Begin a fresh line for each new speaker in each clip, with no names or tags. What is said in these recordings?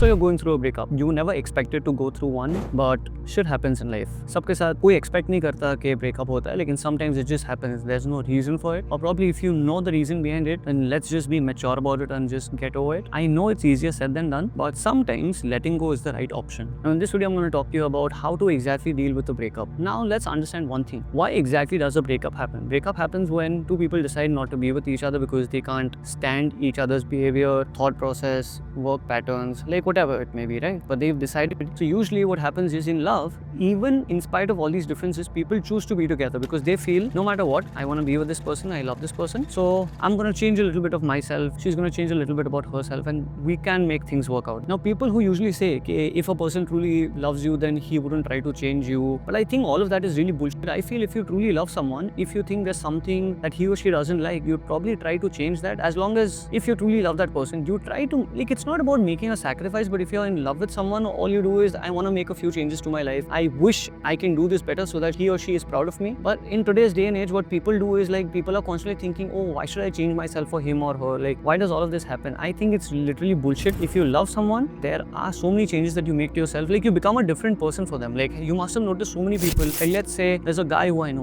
So you're going through a breakup. You never expected to go through one, but shit happens in life. सबके साथ कोई expect नहीं करता कि breakup होता है, लेकिन sometimes it just happens. There's no reason for it, or probably if you know the reason behind it, then let's just be mature about it and just get over it. I know it's easier said than done, but sometimes letting go is the right option. Now in this video, I'm going to talk to you about how to exactly deal with the breakup. Now let's understand one thing. Why exactly does a breakup happen? Breakup happens when two people decide not to be with each other because they can't stand each other's behavior, thought process, work patterns, like whatever it may be, right? But they've decided. So usually what happens is in love, even in spite of all these differences, people choose to be together because they feel no matter what, I want to be with this person, I love this person, so I'm going to change a little bit of myself, she's going to change a little bit about herself, and we can make things work out. Now people who usually say, okay, if a person truly loves you, then he wouldn't try to change you, but I think all of that is really bullshit. I feel if you truly love someone, if you think there's something that he or she doesn't like, you'd probably try to change that. As long as if you truly love that person, you try to, like, it's not about making a sacrifice, but if you're in love with someone, all you do is, I want to make a few changes to my life, I wish I can do this better so that he or she is proud of me. But in today's day and age, what people do is, like, people are constantly thinking, oh, why should I change myself for him or her, like, why does all of this happen? I think it's literally bullshit. If you love someone, there are so many changes that you make to yourself, like, you become a different person for them. Like, you must have noticed so many people, like, let's say there's a guy who I know,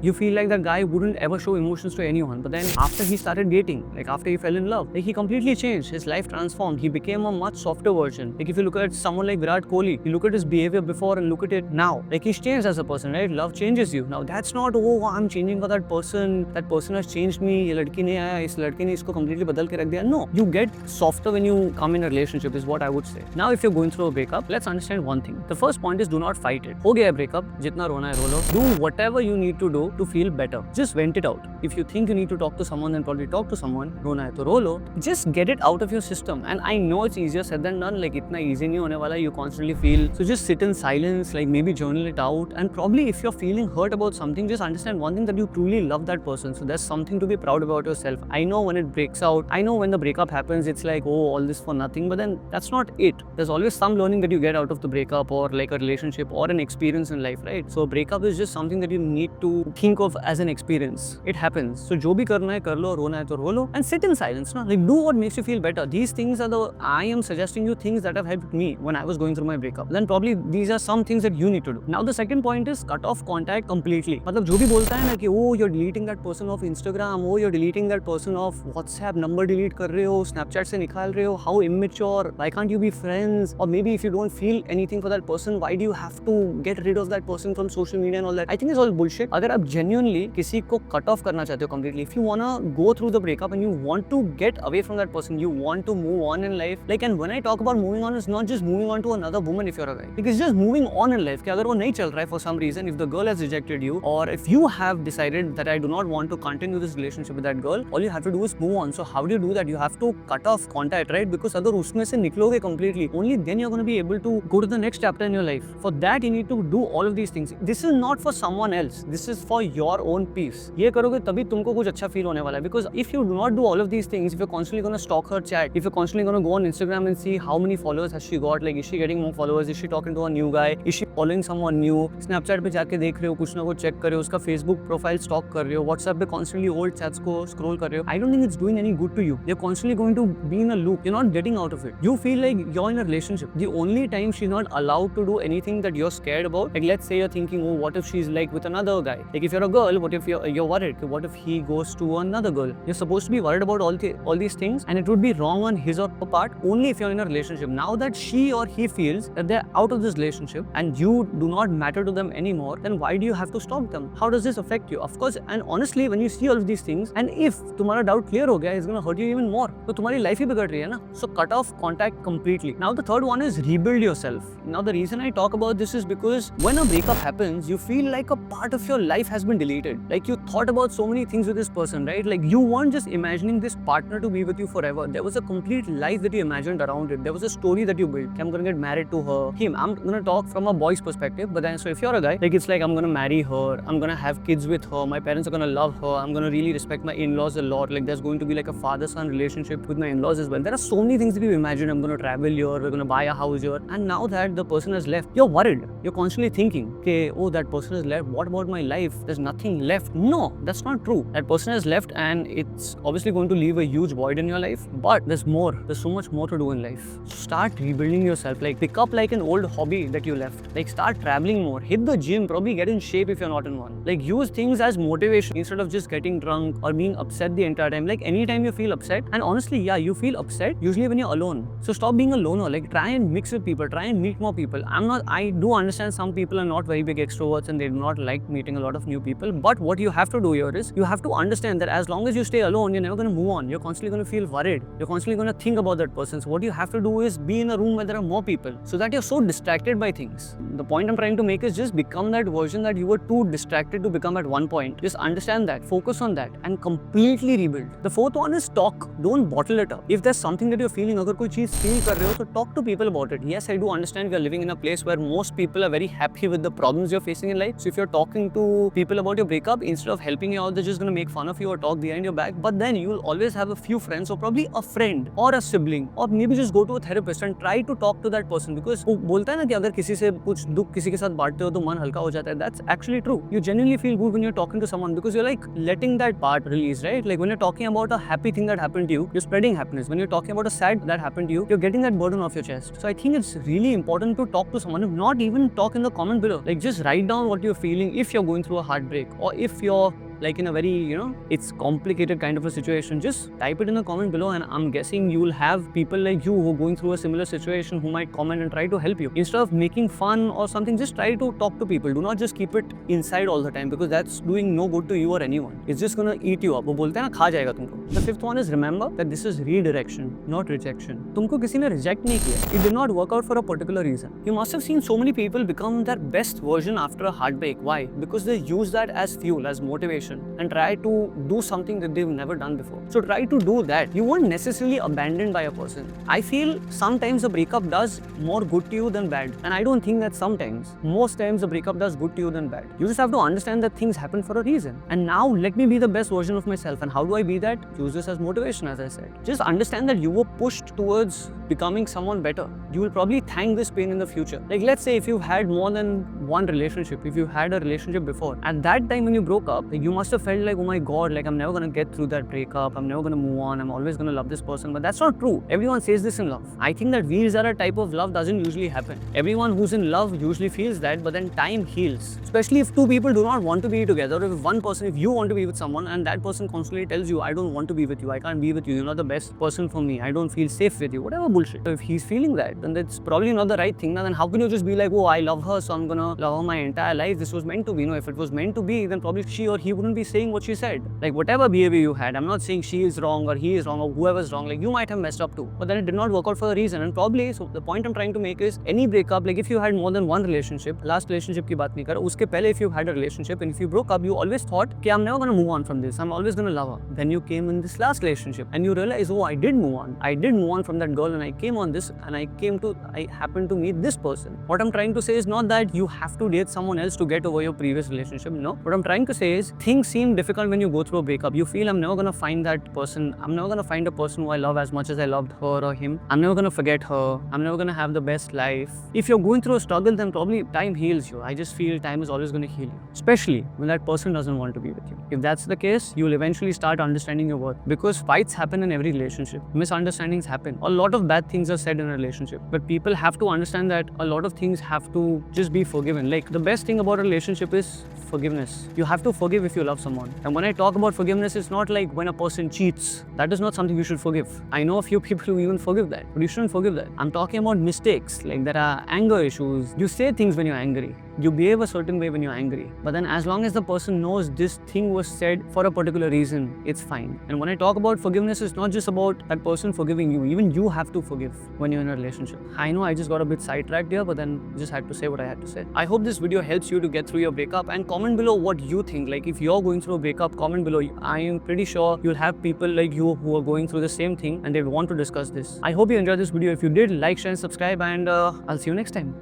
you feel like that guy wouldn't ever show emotions to anyone, but then after he started dating, like after he fell in love, like, he completely changed, his life transformed, he became a much softer version. Like, if you look at someone like Virat Kohli, you look at his behavior before and look at it now, like, he's changed as a person, right? Love changes you. Now that's not, oh, I'm changing for that person has changed me, ye ladki ne aaya, is ladki ne isko completely badal ke rakh diya. No, you get softer when you come in a relationship is what I would say. Now if you're going through a breakup, let's understand one thing. The first point is, do not fight it. Ho gaya breakup, jitna rona hai ro lo. Do whatever you need to do to feel better. Just vent it out. If you think you need to talk to someone, then probably talk to someone. Rona hai to ro lo. Just get it out of your system. And I know it's easier said than done, like itna easy nahi hone wala, you constantly feel. So just sit in silence, like maybe journal it out. And probably if you're feeling hurt about something, just understand one thing, that you truly love that person. So there's something to be proud about yourself. I know when it breaks out, I know when the breakup happens, it's like, oh, all this for nothing. But then that's not it. There's always some learning that you get out of the breakup, or like a relationship or an experience in life, right? So breakup is just something that you need to think of as an experience. It happens. So jo bhi karna hai kar lo, rona hai to ro lo, and sit in silence. No? Like, do what makes you feel better. These things are I am suggesting you things that have helped me when I was going through my breakup. Then probably these are some things that you need to do. Now the second point is, cut off contact completely. मतलब जो भी बोलता है ना कि oh, you're deleting that person off Instagram, oh, you're deleting that person off WhatsApp, number delete कर रहे हो, Snapchat से निकाल रहे हो, how immature, why can't you be friends? Or maybe if you don't feel anything for that person, why do you have to get rid of that person from social media and all that? I think it's all bullshit. अगर आप genuinely किसी को cut off करना चाहते हो completely, if you wanna go through the breakup and you want to get away from that person, you want to move on in life, like, and when I talk about moving on, it's not just moving on to another woman if you're a guy. Like, it's just moving on in life. कि अगर वो नहीं चल रहा है for some reason, if the girl has rejected you, or if you have decided that I do not want to continue this relationship with that girl, all you have to do is move on. So how do you do that? You have to cut off contact, right? Because अगर उसमें से निकलोगे completely, only then you're going to be able to go to the next chapter in your life. For that, you need to do all of these things. This is not for someone else. This is for your own peace. ये करोगे तभी तुमको कुछ अच्छा feel होने वाला है. Because if you do not do all of these things, if you're constantly going to stalk her chat, if you're constantly going to go on Instagram and see how many followers has she got, like, is she getting more followers, is she talking to a new guy, is she following someone new, Snapchat पे जाके देख रहे हो, कुछ ना कुछ check कर रहे हो, उसका Facebook प्रोफाइल स्टॉक कर रहे हो, WhatsApp पे constantly old chats को scroll कर रहे हो, I don't think it's doing any good to you. You're constantly going to be in a loop. You're not getting out of it. You feel like you're in a relationship. The only time she's not allowed to do anything that you're scared about, like, let's say you're thinking, oh, what if she's like with another guy? Like, if you're a girl, what if you're worried? What if he goes to another girl? You're supposed to be worried about all these things, and it would be wrong on his or her part only if you're in a relationship. Now that she or he feels that they're out of this relationship and you do not matter to them anymore, then why do you have to stop them? How does this affect you? Of course, and honestly, when you see all of these things, and if तुम्हारा doubt clear हो गया, it's gonna hurt you even more. तो तुम्हारी life ही बिगड़ रही है ना. So cut off contact completely. Now the third one is rebuild yourself. Now the reason I talk about this is because when a breakup happens, you feel like a part of your life has been deleted. Like, you thought about so many things with this person, right? Like, you weren't just imagining this partner to be with you forever. There was a complete life that you imagined around it. There was a story that you built. I'm gonna get married to her. I'm gonna talk from a boy's perspective, but then so if you're a guy, like, it's like, I'm gonna marry her, I'm gonna have kids with her, my parents are gonna love her, I'm gonna really respect my in-laws a lot, like, there's going to be like a father-son relationship with my in-laws as well. There are so many things that you imagine. I'm gonna travel here, we're gonna buy a house here, and now that the person has left, you're worried. You're constantly thinking, okay, oh, that person has left, what about my life? There's nothing left. No, that's not true. That person has left and it's obviously going to leave a huge void in your life, but there's more. There's so much more to do in life. Start rebuilding yourself. Like pick up like an old hobby that you left. Like start traveling more. Hit the gym. Probably get in shape if you're not in one. Like use things as motivation instead of just getting drunk or being upset the entire time. Like anytime you feel upset, and honestly, yeah, you feel upset usually when you're alone. So stop being a loner. Like try and mix with people. Try and meet more people. I do understand some people are not very big extroverts and they do not like meeting a lot of new people. But what you have to do here is you have to understand that as long as you stay alone, you're never going to move on. You're constantly going to feel worried. You're constantly going to think about that person. So what you have to do is be in a room where there are more people so that you're so distracted by things. The point I'm trying to make is just become that version that you were too distracted to become at one point. Just understand that, focus on that and completely rebuild. The fourth one is talk. Don't bottle it up. If there's something that you're feeling, agar koi cheez feel kar rahe ho, so talk to people about it. Yes, I do understand we are living in a place where most people are very happy with the problems you're facing in life. So if you're talking to people about your breakup, instead of helping you out, they're just going to make fun of you or talk behind your back. But then you'll always have a few friends or probably a friend or a sibling or maybe just go to a therapist and try to talk to that person, because वो बोलता है ना कि अगर किसी से कुछ दुख किसी के साथ बांटते हो तो मन हल्का हो जाता है. That's actually true. You genuinely feel good when you're talking to someone because you're like letting that part release, right? Like when you're talking about a happy thing that happened to you, you're spreading happiness. When you're talking about a sad that happened to you, you're getting that burden off your chest. So I think it's really important to talk to someone. If not, even talk in the comment below. Like just write down what you're feeling if you're going through a heartbreak or if you're like in a very, it's complicated kind of a situation. Just type it in the comment below and I'm guessing you will have people like you who are going through a similar situation who might comment and try to help you. Instead of making fun or something, just try to talk to people. Do not just keep it inside all the time because that's doing no good to you or anyone. It's just gonna eat you up. वो बोलते हैं ना खा जाएगा तुमको. The fifth one is remember that this is redirection, not rejection. तुमको किसी ने reject नहीं किया. It did not work out for a particular reason. You must have seen so many people become their best version after a heartbreak. Why? Because they use that as fuel, as motivation, and try to do something that they've never done before. So try to do that. You weren't necessarily abandoned by a person. I feel sometimes a breakup does more good to you than bad. And I don't think that sometimes. Most times a breakup does good to you than bad. You just have to understand that things happen for a reason. And now let me be the best version of myself. And how do I be that? Use this as motivation, as I said. Just understand that you were pushed towards becoming someone better. You will probably thank this pain in the future. Like let's say if you've had more than one relationship, if you had a relationship before, at that time when you broke up, like, you must have felt like, oh my god, like I'm never gonna get through that breakup, I'm never gonna move on, I'm always gonna love this person. But that's not true. Everyone says this in love. I think that wheels are a type of love doesn't usually happen. Everyone who's in love usually feels that, but then time heals. Especially if two people do not want to be together, or if one person, if you want to be with someone and that person constantly tells you, I don't want to be with you, I can't be with you, you're not the best person for me, I don't feel safe with you, whatever bullshit. So if he's feeling that, then that's probably not the right thing. Now then how can you just be like, oh, I love her, so I'm gonna love her my entire life, this was meant to be. No, if it was meant to be, then probably she or he wouldn't be saying what she said. Like whatever behavior you had, I'm not saying she is wrong or he is wrong or whoever's wrong, like you might have messed up too, but then it did not work out for a reason. And probably, so the point I'm trying to make is any breakup, like if you had more than one relationship, last relationship की बात नहीं कर रहा, उसके पहले if you had a relationship and if you broke up, you always thought कि I'm never gonna move on from this, I'm always gonna love her. Then you came in this last relationship and you realize, oh, I did move on from that girl and I came on this and I happened to meet this person. What I'm trying to say is not that you have to date someone else to get over your previous relationship. No, what I'm trying to say is things seem difficult when you go through a breakup. You feel I'm never gonna find that person, I'm never gonna find a person who I love as much as I loved her or him, I'm never gonna forget her, I'm never gonna have the best life. If you're going through a struggle, then probably time heals you. I just feel time is always gonna heal you, especially when that person doesn't want to be with you. If that's the case, you'll eventually start understanding your worth, because fights happen in every relationship, misunderstandings happen, a lot of bad things are said in a relationship, but people have to understand that a lot of things have to just be forgiven. Like the best thing about a relationship is forgiveness. You have to forgive if you love someone. And when I talk about forgiveness, it's not like when a person cheats. That is not something you should forgive. I know a few people who even forgive that, but you shouldn't forgive that. I'm talking about mistakes, like there are anger issues. You say things when you're angry. You behave a certain way when you're angry. But then as long as the person knows this thing was said for a particular reason, it's fine. And when I talk about forgiveness, it's not just about that person forgiving you. Even you have to forgive when you're in a relationship. I know I just got a bit sidetracked here, but then just had to say what I had to say. I hope this video helps you to get through your breakup, and comment below what you think. Like if you're going through a breakup, comment below. I am pretty sure you'll have people like you who are going through the same thing and they want to discuss this. I hope you enjoyed this video. If you did, like, share and subscribe, and I'll see you next time.